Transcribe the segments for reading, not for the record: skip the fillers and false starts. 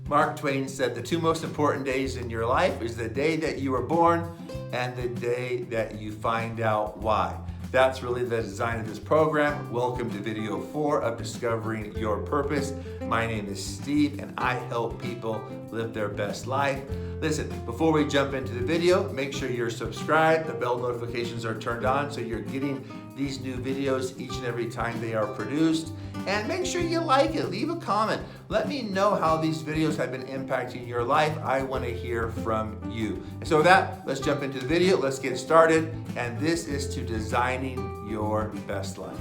Mark Twain said the two most important days in your life is the day that you were born and the day that you find out why. That's really the design of this program. Welcome to video 4 of Discovering Your Purpose. My name is Steve and I help people live their best life. Listen, before we jump into the video, make sure you're subscribed. The bell notifications are turned on so you're getting these new videos each and every time they are produced. And make sure you like it, leave a comment. Let me know how these videos have been impacting your life. I want to hear from you. And so with that, let's jump into the video. Let's get started. And this is to designing your best life.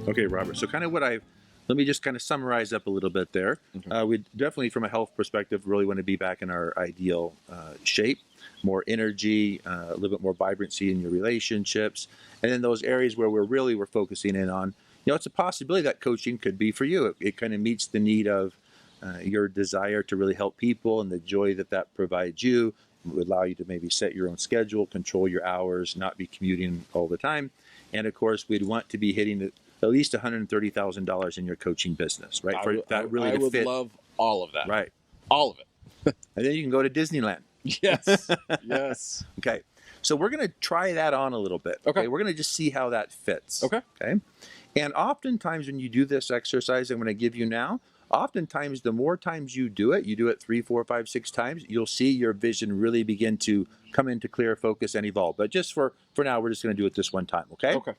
Okay, Robert. So let me just kind of summarize up a little bit there. Okay. We definitely, from a health perspective, really want to be back in our ideal shape, more energy, a little bit more vibrancy in your relationships. And then those areas where we're focusing in on, it's a possibility that coaching could be for you. It kind of meets the need of your desire to really help people and the joy that provides you. It would allow you to maybe set your own schedule, control your hours, not be commuting all the time. And of course, we'd want to be hitting at least $130,000 in your coaching business, right? I would love all of that. Right. All of it. And then you can go to Disneyland. Yes. Yes. Okay. So we're going to try that on a little bit. Okay. We're going to just see how that fits. Okay. And oftentimes when you do this exercise I'm going to give you now, oftentimes the more times you do it 3, 4, 5, 6 times, you'll see your vision really begin to come into clear focus and evolve. But just for now, we're just going to do it this one time. Okay. Okay.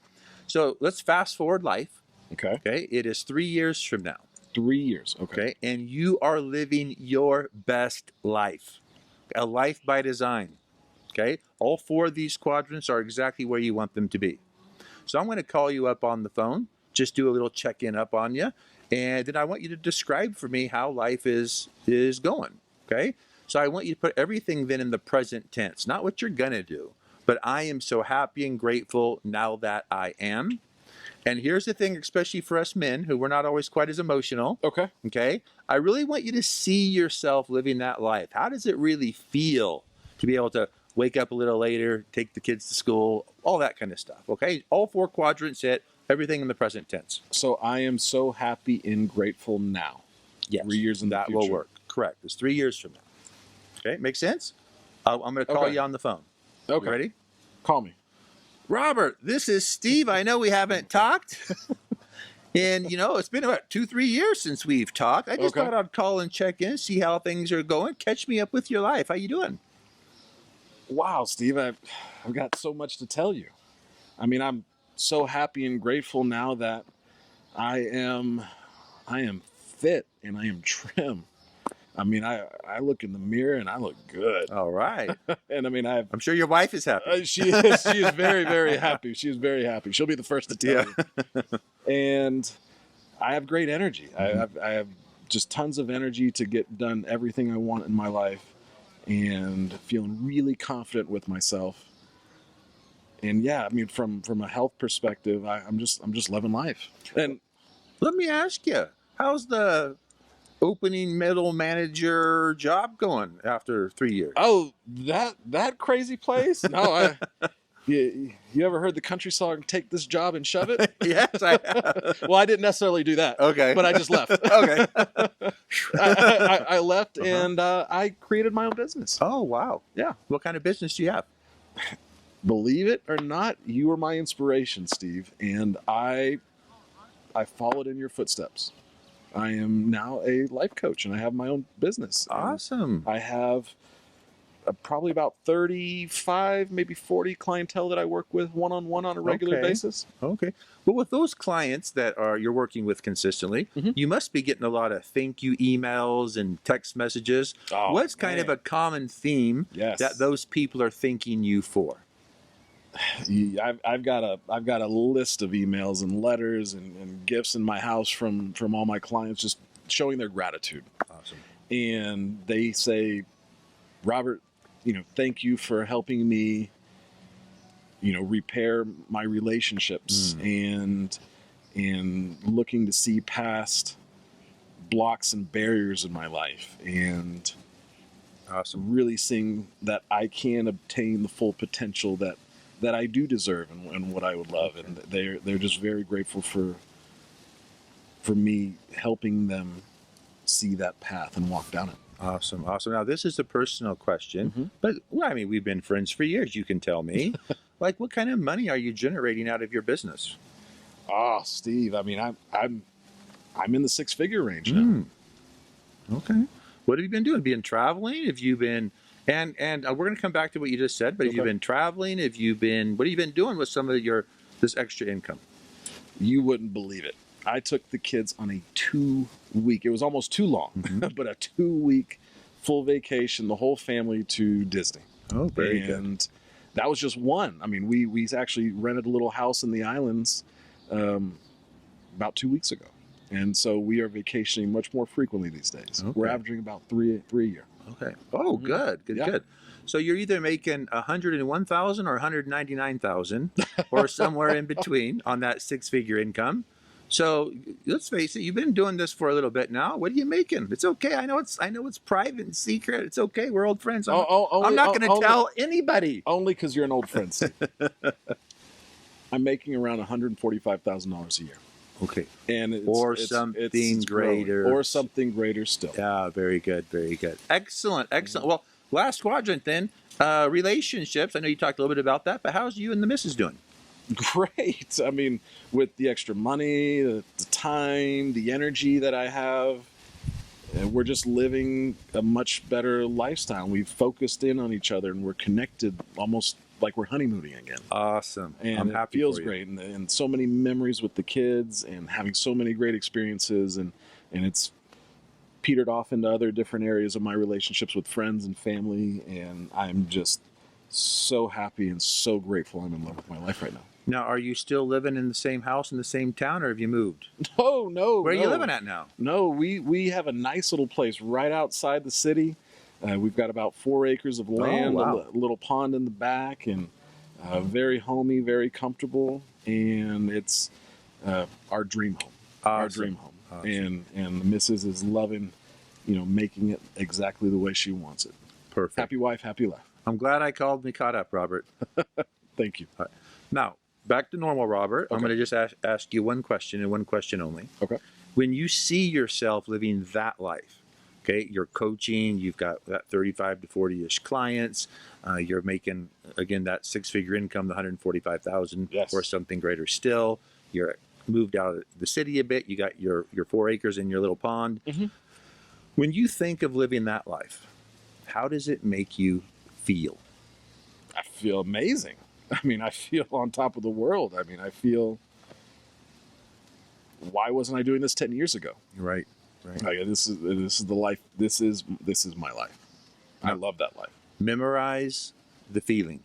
So let's fast forward life. Okay. Okay. It is 3 years from now. 3 years. Okay. And you are living your best life, a life by design. Okay. All 4 of these quadrants are exactly where you want them to be. So I'm going to call you up on the phone, just do a little check-in up on you. And then I want you to describe for me how life is going. Okay. So I want you to put everything then in the present tense, not what you're going to do, but I am so happy and grateful now that I am. And here's the thing, especially for us men who we're not always quite as emotional. Okay. Okay. I really want you to see yourself living that life. How does it really feel to be able to wake up a little later, take the kids to school, all that kind of stuff? Okay. All 4 quadrants hit, everything in the present tense. So I am so happy and grateful now. Yes. 3 years in the future. That will work. Correct. It's 3 years from now. Okay. Make sense? I'm going to call you on the phone. Okay. You ready? Call me. Robert, this is Steve. I know we haven't talked. And, it's been about 2-3 years since we've talked. I just thought I'd call and check in, see how things are going. Catch me up with your life. How you doing? Wow, Steve, I've got so much to tell you. I mean, I'm so happy and grateful now that I am fit and I am trim. I mean, I look in the mirror and I look good. All right. And I mean, I'm sure your wife is happy. She is very, very happy. She is very happy. She'll be the first to tell you. And I have great energy. Mm-hmm. I have just tons of energy to get done everything I want in my life, and feeling really confident with myself. And yeah, I mean, from a health perspective, I'm just loving life. And let me ask you, how's the opening middle manager job going after 3 years? Oh, that crazy place? No, you ever heard the country song, "Take this job and shove it"? Yes, I have. Well, I didn't necessarily do that. Okay. But I just left. Okay. I left and I created my own business. Oh, wow. Yeah. What kind of business do you have? Believe it or not, you were my inspiration, Steve, and I followed in your footsteps. I am now a life coach and I have my own business. Awesome. I have probably about 35, maybe 40 clientele that I work with one-on-one on a regular basis. Okay. Well, with those clients that you're working with consistently, you must be getting a lot of thank you emails and text messages. Oh, what's kind of a common theme that those people are thanking you for? I've got a list of emails and letters and gifts in my house from all my clients, just showing their gratitude. Awesome. And they say, Robert, thank you for helping me, repair my relationships and looking to see past blocks and barriers in my life, and awesome, really seeing that I can obtain the full potential that I do deserve and what I would love. And they're just very grateful for me helping them see that path and walk down it. Awesome. Now, this is a personal question, but well, I mean, we've been friends for years. You can tell me, like, what kind of money are you generating out of your business? Oh, Steve, I mean, I'm in the six-figure range now. Okay. What have you been doing? Been traveling? Have you been, and we're going to come back to what you just said, but have you been traveling? What have you been doing with some of this extra income? You wouldn't believe it. I took the kids on a 2-week, it was almost too long, but a 2-week full vacation, the whole family to Disney. Oh, very good. And that was just one. I mean, we actually rented a little house in the islands about 2 weeks ago. And so we are vacationing much more frequently these days. Okay. We're averaging about three a year. Okay. Oh, good. So you're either making $101,000 or $199,000, or somewhere in between on that six-figure income. So let's face it, you've been doing this for a little bit now. What are you making? It's okay. I know it's private and secret. It's okay. We're old friends. I'm not going to tell anybody. Only because you're an old friend, Steve. I'm making around $145,000 a year. Okay. And it's something greater. Or something greater still. Yeah, very good. Excellent. Well, last quadrant then, relationships. I know you talked a little bit about that, but how's you and the missus doing? Great. I mean, with the extra money, the time, the energy that I have, we're just living a much better lifestyle. We've focused in on each other and we're connected almost like we're honeymooning again. Awesome. And I'm happy it feels for you. great. And so many memories with the kids and having so many great experiences. And it's petered off into other different areas of my relationships with friends and family. And I'm just so happy and so grateful I'm in love with my life right now. Now, are you still living in the same house in the same town, or have you moved? No. Where are you living at now? No, we have a nice little place right outside the city. We've got about 4 acres of land, a little pond in the back, and very homey, very comfortable. And it's our dream home. Awesome. Our dream home. Awesome. And the missus is loving, making it exactly the way she wants it. Perfect. Happy wife, happy life. I'm glad I called me caught up, Robert. Thank you. All right. Now, back to normal, Robert. Okay. I'm going to just ask you one question and one question only. Okay. When you see yourself living that life, okay, you're coaching, you've got that 35 to 40-ish clients, you're making, again, that six-figure income, the $145,000, Yes. or something greater still. You're moved out of the city a bit. You got your 4 acres in your little pond. Mm-hmm. When you think of living that life, how does it make you feel? I feel amazing. I mean, I feel on top of the world. I mean, I feel, why wasn't I doing this 10 years ago? Right. Like, this is the life. This is my life. I love that life. Memorize the feeling.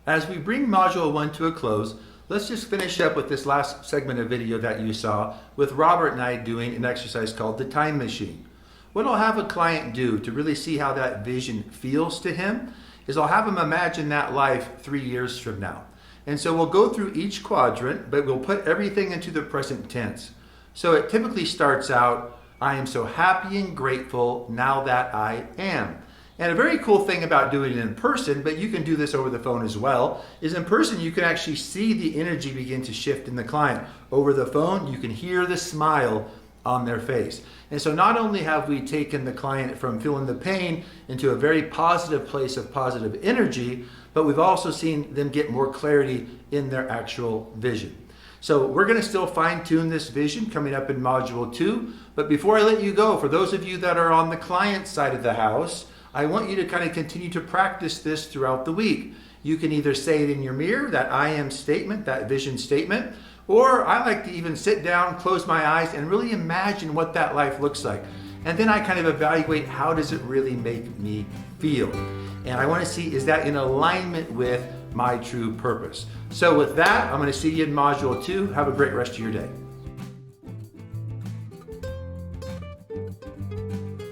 As we bring Module 1 to a close, let's just finish up with this last segment of video that you saw with Robert and I doing an exercise called the time machine. What I'll have a client do to really see how that vision feels to him is I'll have him imagine that life 3 years from now. And so we'll go through each quadrant, but we'll put everything into the present tense. So it typically starts out, I am so happy and grateful now that I am. And a very cool thing about doing it in person, but you can do this over the phone as well, is in person you can actually see the energy begin to shift in the client. Over the phone, you can hear the smile on their face. And so not only have we taken the client from feeling the pain into a very positive place of positive energy, but we've also seen them get more clarity in their actual vision. So we're going to still fine-tune this vision coming up in Module 2. But before I let you go, for those of you that are on the client side of the house, I want you to kind of continue to practice this throughout the week. You can either say it in your mirror, that I am statement, that vision statement, or I like to even sit down, close my eyes, and really imagine what that life looks like. And then I kind of evaluate, how does it really make me feel? And I want to see, is that in alignment with my true purpose? So with that, I'm going to see you in Module 2. Have a great rest of your day.